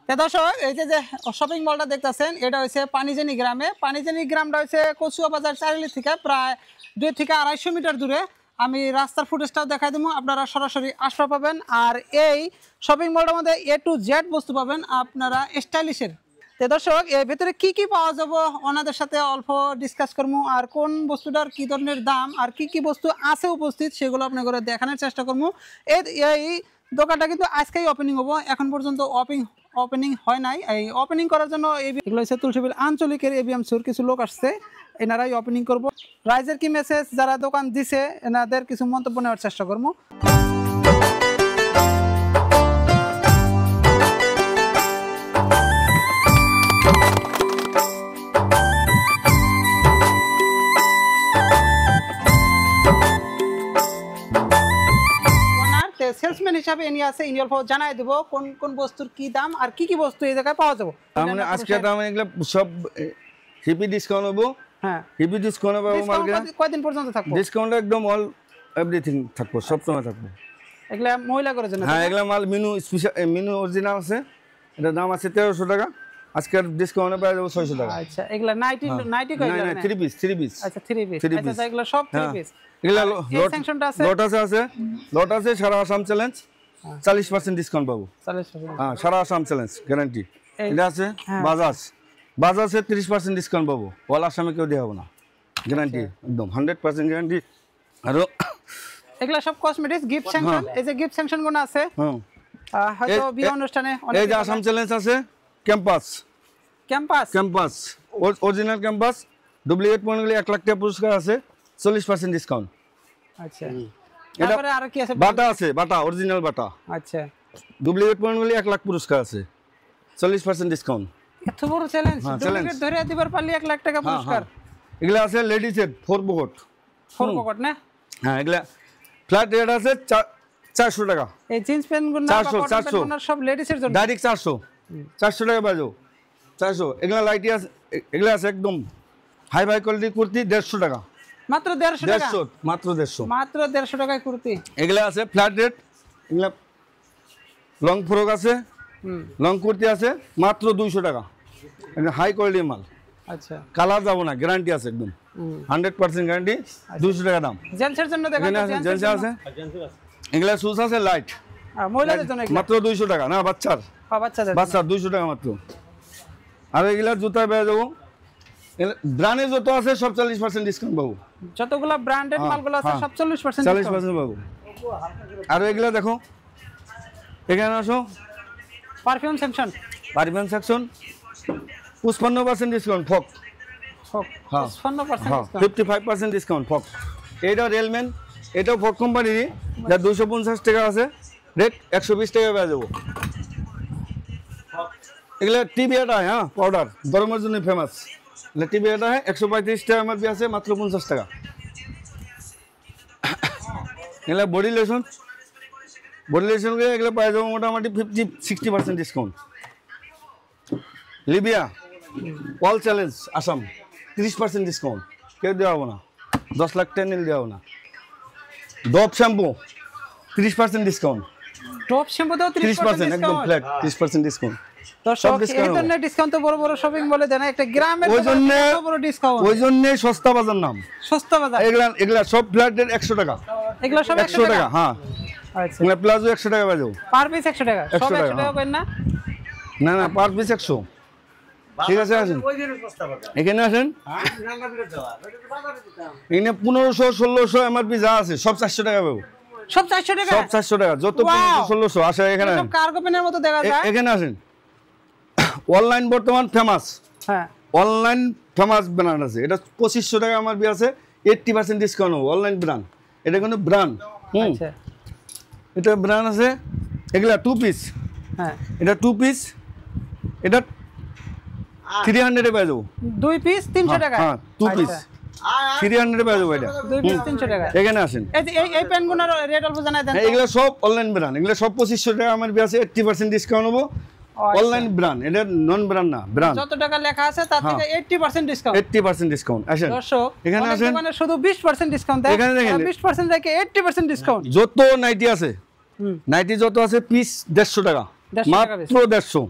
দর্শক এই যে শপিং মলটা দেখতেছেন এটা হচ্ছে পানিজানি গ্রামে। পানিজানি গ্রামটা হচ্ছে কচুয়া বাজার চারিলি থেকে প্রায় 2 থেকে 250 মিটার দূরে। আমি রাস্তার ফুটেজটাও দেখাই দেবো, আপনারা সরাসরি আসতে পাবেন। আর এই শপিং মলটার মধ্যে A to Z বস্তু পাবেন আপনারা স্টাইলিশের। তো দর্শক এর ভিতরে কি কি পাওয়া যাবে ওনাদের সাথে অল্প ডিসকাস করবো, আর কোন বস্তুটার কি ধরনের দাম আর কি কি বস্তু আছে উপস্থিত সেগুলো আপনাদের দেখানোর চেষ্টা করবো। এই দোকানটা কিন্তু আজকেই ওপেনিং হবো, এখন পর্যন্ত ওপেনিং হয় নাই। এই ওপেনিং করার জন্য এগুলো হচ্ছে তুলসীবিল আঞ্চলিকের ABM সুর কিছু লোক আসছে, এনারাই ওপেনিং করবো। রাইজের কি মেসেজ যারা দোকান দিছে এনাদের কিছু মন্তব্য নেওয়ার চেষ্টা করবো। সেলসম্যান হিসাবে ইনি আছে, ইনি অল্প জানাই দেব কোন কোন বস্তুর কি দাম আর কি কি বস্তু এই জায়গায় পাওয়া যাবে। আমরা আজকে দাম এগুলো সব হিপি ডিসকাউন্ট হবে। হ্যাঁ, হিপি ডিসকাউন্ট হবে। মার্কেট কয়দিন পর্যন্ত থাকবে? ডিসকাউন্ট একদম অল এভরিথিং থাকবে, সব সময় থাকবে। এগুলা মহিলা করে জন্য? হ্যাঁ, এগুলা মাল মিনু স্পেশাল, মিনু অরিজিনাল আছে, এটা দাম আছে 1300 টাকা। আজকে ডিসকাউন্টে পাওয়া যাবে 600 টাকা। আচ্ছা, এগুলা নাইটি কয়? না, 3 পিস। আচ্ছা, 3 পিস। আচ্ছা, এগুলা সব 3 পিস। এগুলা লট আছে সারা আসাম চ্যালেঞ্জ 40% ডিসকাউন্ট পাবো। 40%? হ্যাঁ, সারা আসাম চ্যালেঞ্জ গ্যারান্টি। এটা আছে বাজাজে 30% ডিসকাউন্ট পাবো, অল আসামে কেউ দেওয়া হবে না, গ্যারান্টি একদম 100% গ্যারান্টি। আর এগুলা সব কসমেটিক্স গিফট স্যাংশন। এই যে গিফট স্যাংশন গুলো আছে হয়তো বিয়ে অনুষ্ঠানে অনেক। এই যে আসাম চ্যালেঞ্জ আছে ক্যাম্পাস অরিজিনাল ক্যাম্পাস, ডুপ্লিকেট পণ্যগুলি 1 লাখ টাকা পুরস্কার আছে, 40% ডিসকাউন্ট। আচ্ছা, তারপরে আর কি আছে? বাটা আছে, বাটা অরিজিনাল বাটা। আচ্ছা, ডুপ্লিকেট পণ্যগুলি 1 লাখ পুরস্কার আছে, 40% ডিসকাউন্ট। এত বড় চ্যালেঞ্জ, ডুপ্লিকেট ধরে দিবার পারলে 1 লাখ টাকা পুরস্কার। এগুলা আছে লেডিস এর 4 পকেট না? হ্যাঁ, এগুলা ফ্ল্যাট রেট আছে 400 টাকা। এই জিন্স প্যান্ট গুলো না, সব লেডিস এর জন্য ডাইরেক্ট 400 টাকা বাজো। 400। এগুলা লাইটি আছে, এগুলা আছে একদম হাই কোয়ালিটি কুর্তি 150 টাকা মাত্র। 150 টাকা মাত্র 150 টাকায় কুর্তি। এগুলা আছে ফ্ল্যাট রেট। এগুলা লং ফ্রক আছে, লং কুর্তি আছে মাত্র 200 টাকা, হাই কোয়ালিটি মাল। আচ্ছা, কালার যাব না, গ্যারান্টি আছে একদম 100% গ্যারান্টি। 200 টাকা দাম। জেন্টসের জন্য দেখেন, জেন্টস আছে। এগুলা শুজ আছে লাইট, মহিলাদের জন্য মাত্র 200 টাকা। না, বাচ্চার 200 টাকা মাত্র। আর এগুলার জুতা পেয়ে যাবো, ব্র্যান্ডের যত আছে সব 40% ডিসকাউন্ট পাবো। যতগুলো ব্র্যান্ডেড মালগুলো আছে সব 40% পাবো। আর এগুলা দেখো, এখানে আসো, পারফিউম সেকশন 55% ডিসকাউন্ট। ফক 55% ডিসকাউন্ট ফক। এইটা রেলম্যান, এটাও ফক কোম্পানির, যা 250 টাকা আছে, রেট 120 টাকা পেয়ে যাবো। এগুলা টিবিয়াটা, হ্যাঁ, পাউডার গরমের জন্য ফেমাস। টিবিয়াটা 135 টাকা এমআরপি আছে, মাত্র 50 টাকা। এগুলা বডি লোশন এগুলো পাওয়া যাবো মোটামুটি 50-60% discount. Libya all challenge Assam 30% discount, কেউ দেওয়া হবো না, 10 লাখ টাকা নিলে দেওয়া হবো না। ডব শ্যাম্পু 30% ডিসকাউন্ট। ডব শ্যাম্পু দাও 30% একদম ফ্ল্যাট 30% ডিসকাউন্ট। দর্শক এই ধরনের ডিসকাউন্ট তো বড় বড় শপিং বলে দেন, একটা গ্রামের এত বড় ডিসকাউন্ট। ওইজন্য সস্তা বাজার নাম, সস্তা বাজার। এগুলা সব ফ্ল্যাট রেট 100 টাকা। এগুলা সব 100 টাকা। হ্যাঁ, আচ্ছা, এগুলা প্লাজো 100 টাকা বাজো। পার পিস 100 টাকা। সব 100 টাকা করেন না? না, পার পিস 100। ঠিক আছে, আসেন এখানে, আসেন। এখানে 1500-1600 এমআরপি যা আছে সব 400 টাকা পাবো। সব 400 টাকা? সব 400 টাকা, যত 1500-1600 আসে এখানে। সব কার্গো পেনের মতো দেখা যায়। এখানে আসেন। অনলাইন বর্তমান ফেমাস, হ্যাঁ, অনলাইন ফেমাস ব্র্যান্ড আছে, এটা 2500 টাকা এমআরপি আছে, 80% ডিসকাউন্ট হবে। অনলাইন ব্র্যান্ড, এটা কোনো ব্র্যান্ড। আচ্ছা, এটা ব্র্যান্ড আছে। এগুলা 2 পিস। হ্যাঁ, এটা 2 পিস, এটা 300 এ পেয়ে যাবো। 2 পিস 300 টাকা? হ্যাঁ, 2 পিস 300 এ পেয়ে যাবো। এটা 2 পিস 300 টাকা। এখানে আসেন। এই প্যান্টগুলোর রেট অল্প জানাই দেন। এগুলা সব অনলাইন ব্র্যান্ড, এগুলা সব 2500 টাকা এমআরপি আছে, 80% ডিসকাউন্ট হবে। অনলাইন ব্র্যান্ড, এটা নন ব্র্যান্ড না, ব্র্যান্ড। যত টাকা লেখা আছে তার থেকে 80% ডিসকাউন্ট। 80% ডিসকাউন্ট। আসেন দর্শক, এখানে আসেন। মানে শুধু 20% ডিসকাউন্ট দেয়। এখানে দেখেন 20% থেকে 80% ডিসকাউন্ট। যত নাইটি আছে, নাইটি যত আছে পিস 150 টাকা, মাত্র 150।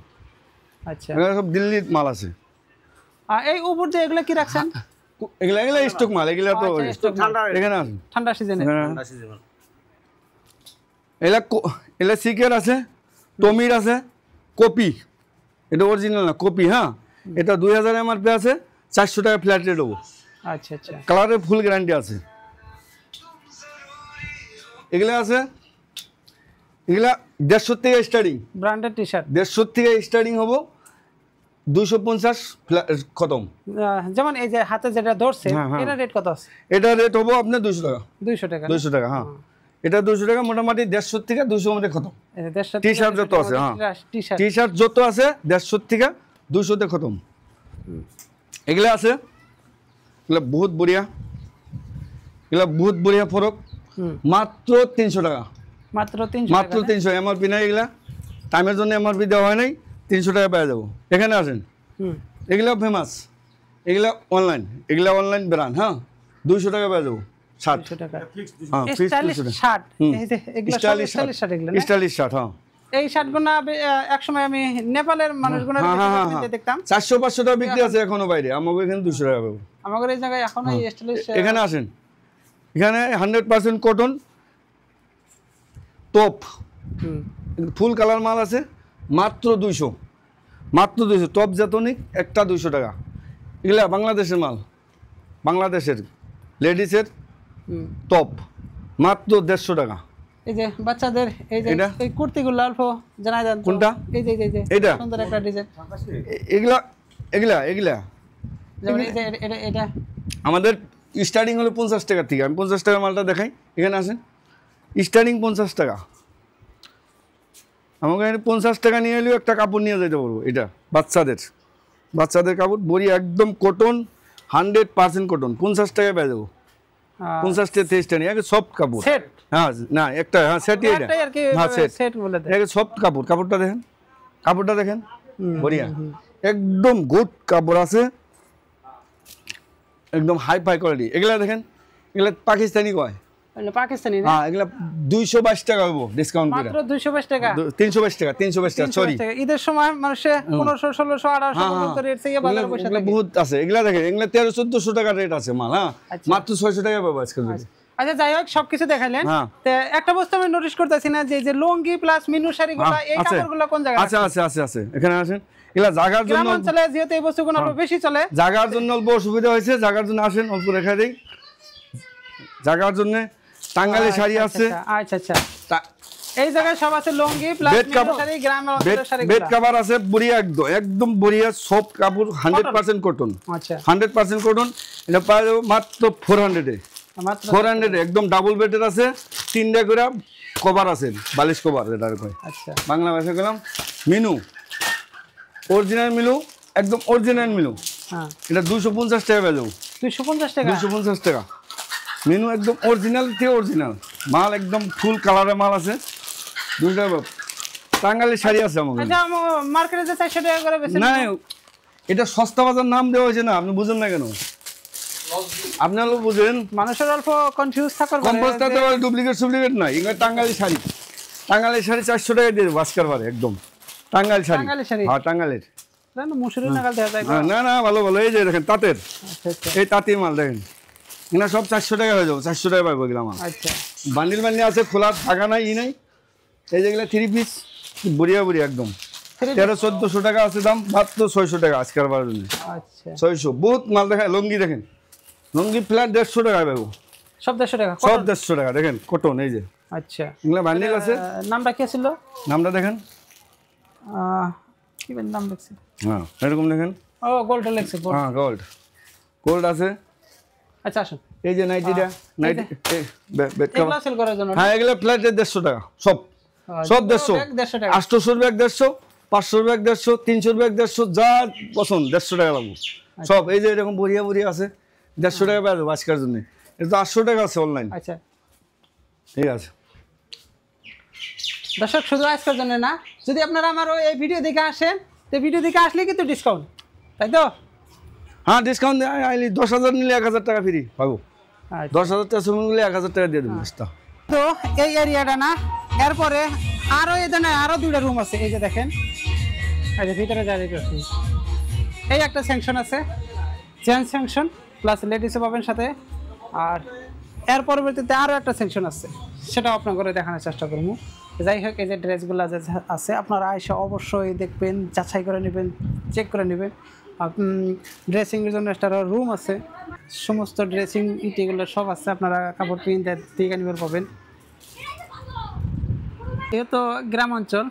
আচ্ছা এগুলো সব দিল্লির মাল আছে। আর এই উপর যে এগুলো কি রাখছেন? এগুলা স্টক মাল, এগুলা তো এখানে আছে ঠান্ডা সিজনে। এগুলা সিকের আছে, টমির আছে, কপি, এটা অরিজিনাল না কপি। হ্যাঁ, এটা 2000 এমআরপি আছে, 400 টাকা ফ্ল্যাট রেট হবো। আচ্ছা আচ্ছা, কালারের ফুল গ্যারান্টি আছে। এগুলা আছে, এগুলা 150 থেকে স্টার্টিং, ব্র্যান্ডেড টি শার্ট 150 থেকে স্টার্টিং হবো, 250 খতম। যেমন এই যে হাতে যেটা ধরছে হ্যাঁ, হ্যাঁ। এটা রেট কত আছে? এটা রেট হবো আপনার 200 টাকা। 200 টাকা 200 টাকা, হ্যাঁ। এটা 200 টাকা, মোটামুটি 150 থেকে 200 মধ্যে খতম। এই যে 150 টি শার্ট যত আছে, হ্যাঁ, টি-শার্ট টি শার্ট যত আছে 150 থেকে 200 তে খতম। এগুলা আছে, এগুলা বহুত বড়িয়া, এগুলা বহুত বড়িয়া ফরক, মাত্র 300 টাকা, মাত্র 300 মাত্র 300। এমআরপি নাই, এগুলা টাইমের জন্য এমআরপি দেওয়া হয় নাই, 300 টাকা পেয়ে যাবো। এখানে আসেন, এগুলা ফেমাস, এগুলা অনলাইন, এগুলা অনলাইন ব্র্যান্ড। হ্যাঁ, 200 টাকা পেয়ে যাবো। 200 টাকা হ্যাঁ, স্টাইলিশ শার্ট, এই যে এগুলা স্টাইলিশ শার্ট, এগুলা স্টাইলিশ শার্ট। হ্যাঁ, এই শার্টগুলো একসময় আমি নেপালের মানুষগুলো দেখতাম 400-500 টাকা বিক্রি আছে এখনো বাইরে, আমাকে এখানে 200 টাকা পাবো। আমাদের এই জায়গায় এখন এই স্টাইলিশ। এখানে আসেন, এখানে 100% কটন টপ, ফুল কালার মাল আছে, মাত্র 200, মাত্র 200। টপ জাতনিক একটা 200 টাকা। এগুলা বাংলাদেশের মাল, বাংলাদেশের লেডিসের টপ, মাত্র 150 টাকা। এই যে বাচ্চাদের এই যে এই কুর্তিগুলো অল্প জানাই দেন কোনটা? এই যে এই যে এটা সুন্দর একটা ডিজাইন। এগুলা এগুলা এগুলা যেমন এই যে এটা আমাদের স্টার্টিং হলো 50 টাকা থেকে। আমি 50 টাকার মালটা দেখাই। এখানে আসেন, স্টার্টিং 50 টাকা। আমাকে এখানে 50 টাকা নিয়ে এলেও একটা কাপড় নিয়ে যেতে পারবো। এটা বাচ্চাদের কাপড়, বড়ি একদম কটন, 100% কটন, 50 টাকায় পেয়ে যাবো। 50 থেকে 30 টাকা নিয়ে সফট কাপড়। সেট? হ্যাঁ, না একটা, হ্যাঁ সেটই এটা। হ্যাঁ, সেট বলে দেয়। এটা সফট কাপড়। কাপড়টা দেখেন, কাপড়টা দেখেন, বড়িয়া, একদম গুড কাপড় আছে, একদম হাই কোয়ালিটি। এগুলা দেখেন, এগুলা পাকিস্তানি কয়, পাকিস্তানি না? হ্যাঁ, এগুলা 222 টাকা হবো ডিসকাউন্ট করে। মাত্র 222 টাকা? 322 টাকা, 322 টাকা, সরি। ঈদের সময় মানুষে 1500, 1600, 1800 পর্যন্ত রেট থেকে বাজারে বসে থাকে। বহুত আছে এগুলা দেখেন, এগুলা 1300-1400 টাকা রেট আছে মাল। হ্যাঁ, মাত্র 600 টাকা পাবো আজকে। আচ্ছা, যাই হোক, সবকিছু দেখাইলেন। তো একটা বস্তু আমি নোটিস করতেছি না, যে লুঙ্গি প্লাস মিনু শাড়িগুলো, এই কাপড়গুলো কোন জায়গায়? আছে। এখানে আসেন, এগুলা জায়গার জন্য, গ্রামাঞ্চলে যেহেতু এই বস্তুগুলো অল্প বেশি চলে, জায়গার জন্য অল্প অসুবিধা হয়েছে, জায়গার জন্য আসেন, অল্প রেখা দেই জায়গার জন্য। টাঙ্গালি শাড়ি আছে। আচ্ছা, এই জায়গায় সব আছে, লুঙ্গি প্লাস মিনু শাড়ি, গ্রামের অঞ্চলের শাড়িগুলো। বেড কভার আছে, বড়িয়া, একদম বড়িয়া সফট কাপড়, 100% কটন। আচ্ছা, 100% কটন। এটা পাওয়া যাবে মাত্র 400 এ। 400 একদম ডাবল বেডের আছে, 3টা করে কভার আছে, বালিশ কভার। এটার কয় আচ্ছা, বাংলা ভাষা গেলাম মিনু, অরিজিনাল মিনু, একদম অরিজিনাল মিনু। হ্যাঁ, এটা 250 টাকা পেয়ে যাবো। 250 টাকা? 250 টাকা মিনু, একদম অরিজিনাল থেকে অরিজিনাল মাল, একদম ফুল কালারের মাল আছে। দুইটা টাঙ্গালি শাড়ি আছে আমাদের। আচ্ছা, মার্কেটে যে 400 টাকা করে বেচেন? না, এটা সস্তা বাজার নাম দেওয়া হয়েছে না, আপনি বুঝেন না কেন? আপনারা বুঝেন, মানুষের অল্প কনফিউজ থাকার কম্পোস্টাতে ডুপ্লিকেট নাই। এগুলো টাঙ্গালি শাড়ি, 400 টাকা দিয়ে দেবো আজকের বারে, একদম টাঙ্গালি শাড়ি। হ্যাঁ, টাঙ্গালের। মুসুরি নাগাল দেখা যায়? না, ভালো। এই যে দেখেন তাঁতের, আচ্ছা, এই তাঁতির মাল দেখেন, এগুলো সব 400 টাকা হয়ে যাবো। 400 টাকা পাবো এগুলো মাল। আচ্ছা, বান্ডিল আছে, খোলা থাকা নাই, নাই। এই যেগুলো 3 পিস, বড়িয়া একদম 1300-1400 টাকা আছে দাম, মাত্র 600 টাকা আজকের বারের জন্য। আচ্ছা, 600 বহুত মাল দেখায়। লুঙ্গি দেখেন, লুঙ্গি ফ্ল্যাট 150 টাকা পাবো। সব 150 টাকা? সব 150 টাকা দেখেন, কটন। এই যে আচ্ছা, এগুলো বান্ডিল আছে। নামটা কি ছিল? নামটা দেখেন, কি নাম লিখছে? হ্যাঁ, এরকম দেখেন। ও, গোল্ড লিখছে। হ্যাঁ, গোল্ড আছে। আচ্ছা, আসুন। এই যে নাইটিটা, নাইটি বেড কভার। এগুলো সেল করার জন্য? হ্যাঁ, এগুলো ফ্ল্যাটে 150 টাকা, সব 150 টাকা। 800 ব্যাগ 150, 500 ব্যাগ 150, 300 ব্যাগ 150, যা পছন্দ 150 টাকা লাগবে সব। এই যে এরকম বড়িয়া আছে, 150 টাকা পেয়ে যাবো আজকের জন্য। এটা তো 800 টাকা আছে অনলাইন। আচ্ছা, ঠিক আছে দর্শক, শুধু আজকের জন্য না, যদি আপনারা আমার এই ভিডিও দেখে আসেন, তো ভিডিও দেখে আসলে কিন্তু ডিসকাউন্ট, তাই তো? হ্যাঁ, ডিসকাউন্ট 10,000 নিলে 1000 টাকা ফ্রি পাবো। 10,000 টাকা নিলে 1000 টাকা দিয়ে দেবো। তো এই এরিয়াটা না, এরপরে আরো এই ধরনের আরো 2টা রুম আছে। এই যে দেখেন, এই যে ভিতরে জারি করছি। এই একটা স্যাংশন আছে, জেন্টস স্যাংশন প্লাস লেডিসও পাবেন সাথে। আর এর পরবর্তীতে আরও একটা সেকশন আছে, সেটাও আপনার করে দেখানোর চেষ্টা করবো। যাই হোক, এই যে ড্রেসগুলো যে আছে আপনারা এসে অবশ্যই দেখবেন, যাচাই করে নেবেন, চেক করে নেবেন। ড্রেসিংয়ের জন্য একটা রুম আছে, সমস্ত ড্রেসিং ইটিগুলো সব আছে, আপনারা কাপড় কিনতে থেকে নিবার পাবেন। যেহেতু গ্রাম অঞ্চল,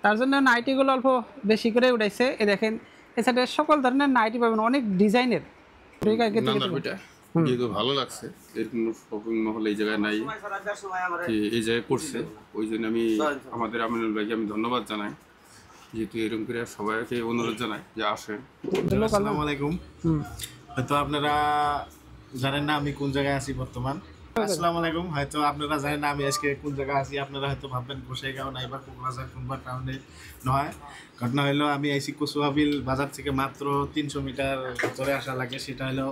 তার জন্য নাইটিগুলো অল্প বেশি করে উঠাইছে। এ দেখেন এই সাইডে সকল ধরনের নাইটি পাবেন, অনেক ডিজাইনের। যেহেতু ভালো লাগছে, এরকম শপিং মহল এই জায়গায় নাই, এই জায়গায় করছে, ওই জন্য আমি আমাদের আমিনুল ভাইকে আমি ধন্যবাদ জানাই, যেহেতু এরকম করে সবাইকে অনুরোধ জানাই যে আসেন। আসসালামু আলাইকুম। হয়তো আপনারা জানেন না আমি কোন জায়গায় আছি বর্তমান। আসসালামু আলাইকুম। হয়তো আপনারা জানেন না আমি আজকে কোন জায়গায় আছি। আপনারা হয়তো ভাববেন গোসাইগাঁও নাইবা কোকরাঝার কোনবা টাউনে নয়। ঘটনা হলো আমি আইসি কচুয়াবিল বাজার থেকে মাত্র 300 মিটার ভিতরে আসা লাগে। সেটা হলো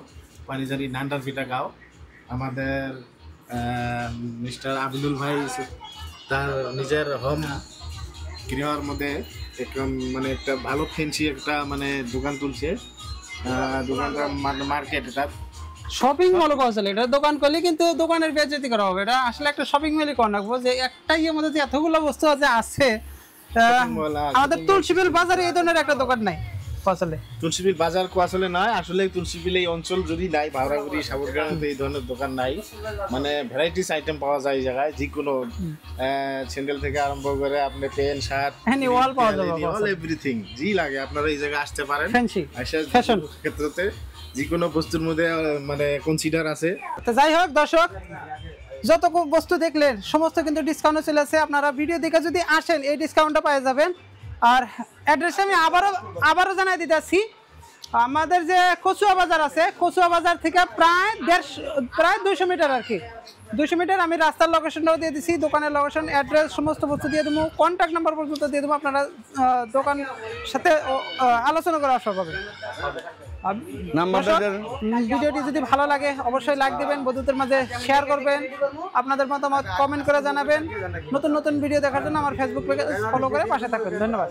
পানিজারি নান্ডারপিটা গাঁও। আমাদের মিস্টার আমিনুল ভাই তার নিজের হোম গৃহের মধ্যে মানে একটা ভালো ফেন্সি একটা মানে দোকান তুলছে। দোকানটা মার্কেট, এটা শপিং মল কৌশল। এটা দোকান করলে কিন্তু দোকানের বেজতি করা হবে। এটা আসলে একটা শপিং মলই করা রাখবো, যে একটা ইয়ের মধ্যে যে এতগুলো বস্তু আছে। আমাদের তুলসীবিল বাজারে এই ধরনের একটা দোকান নাই কৌশলে। তুলসীবিল বাজার আসলে নয়, আসলে তুলসীবিল এই অঞ্চল যদি নাই, ভাওরাগুড়ি সাবরগ্রামে এই ধরনের দোকান নাই। মানে ভ্যারাইটিস আইটেম পাওয়া যায় এই জায়গায়, যে কোনো স্যান্ডেল থেকে আরম্ভ করে আপনি প্যান্ট শার্ট অল পাওয়া যাবে, অল এভরিথিং জি লাগে আপনারা এই জায়গায় আসতে পারেন। ফ্যাশন ক্ষেত্রতে যে কোনো বস্তুর মধ্যে মানে কনসিডার আছে। তো যাই হোক দর্শক, যত বস্তু দেখলেন সমস্ত কিন্তু ডিসকাউন্টে চলে আছে। আপনারা ভিডিও দেখে যদি আসেন এই ডিসকাউন্টটা পেয়ে যাবেন। আর অ্যাড্রেস আমি আবারও জানাই দিতেছি, আমাদের যে কচুয়া বাজার আছে, কচুয়া বাজার থেকে প্রায় 200 মিটার আর কি, 200 মিটার। আমি রাস্তার লোকেশনটাও দিয়ে দিচ্ছি, দোকানের লোকেশন, অ্যাড্রেস সমস্ত বস্তু দিয়ে দেবো, কন্ট্যাক্ট নাম্বার পর্যন্ত দিয়ে দেবো। আপনারা দোকান সাথে আলোচনা করে আসা পাবেন। ভিডিওটি যদি ভালো লাগে অবশ্যই লাইক দিবেন, বন্ধুদের মাঝে শেয়ার করবেন, আপনাদের মতামত কমেন্ট করে জানাবেন। নতুন নতুন ভিডিও দেখার জন্য আমার ফেসবুক পেজ ফলো করে পাশে থাকবেন। ধন্যবাদ।